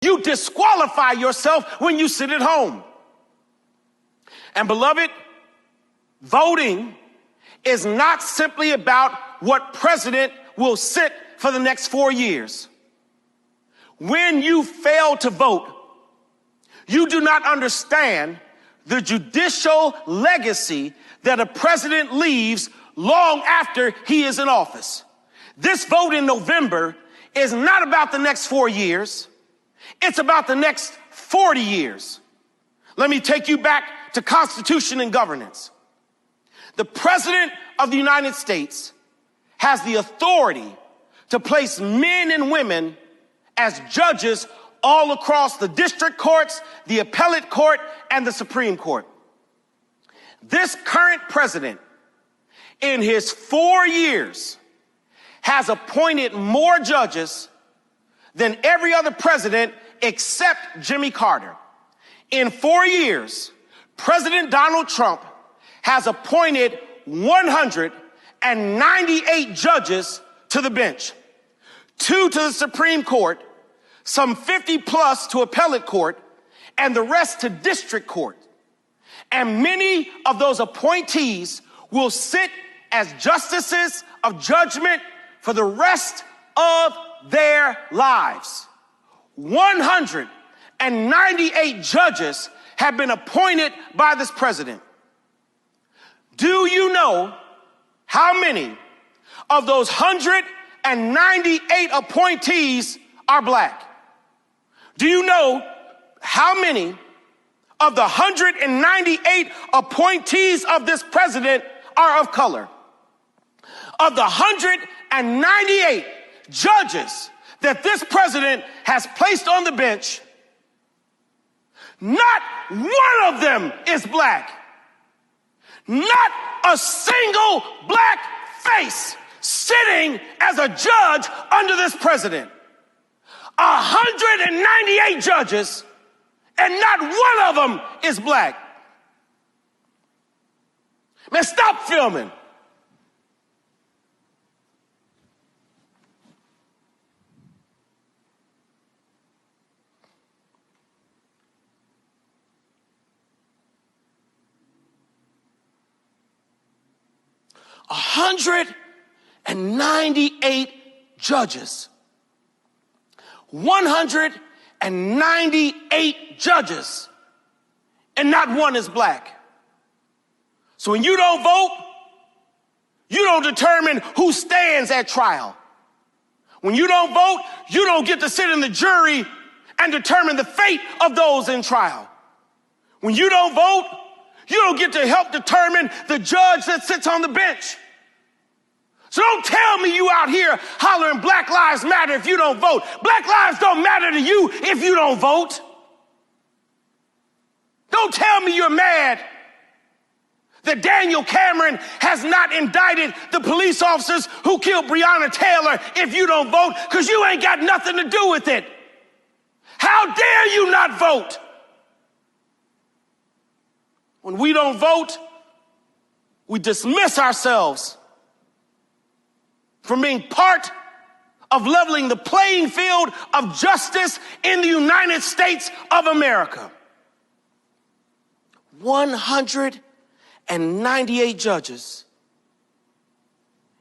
You disqualify yourself when you sit at home. And beloved, voting is not simply about what president will sit for the next 4 years. When you fail to vote, you do not understand the judicial legacy that a president leaves long after he is in office. This vote in November is not about the next 4 years. It's about the next 40 years. Let me take you back to Constitution and governance. The President of the United States has the authority to place men and women as judges all across the district courts, the appellate court, and the Supreme Court. This current president, in his 4 years, has appointed more judges than every other president except Jimmy Carter. In 4 years, President Donald Trump has appointed 198 judges to the bench, 2 to the Supreme Court, some 50 plus to appellate court, and the rest to district court. And many of those appointees will sit as justices of judgment for the rest of their lives. 198 judges have been appointed by this president. Do you know how many of those 198 appointees are black? Do you know how many of the 198 appointees of this president are of color? Of the 198 judges that this president has placed on the bench, not one of them is black. Not a single black face sitting as a judge under this president. 198 judges, and not one of them is black. Man, stop filming. A 198 judges. 198 judges, and not one is black. So when you don't vote, you don't determine who stands at trial. When you don't vote, you don't get to sit in the jury and determine the fate of those in trial. When you don't vote, you don't get to help determine the judge that sits on the bench. So don't tell me you out here hollering Black Lives Matter if you don't vote. Black lives don't matter to you if you don't vote. Don't tell me you're mad that Daniel Cameron has not indicted the police officers who killed Breonna Taylor if you don't vote, because you ain't got nothing to do with it. How dare you not vote? When we don't vote, we dismiss ourselves from being part of leveling the playing field of justice in the United States of America. 198 judges,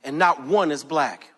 and not one is black.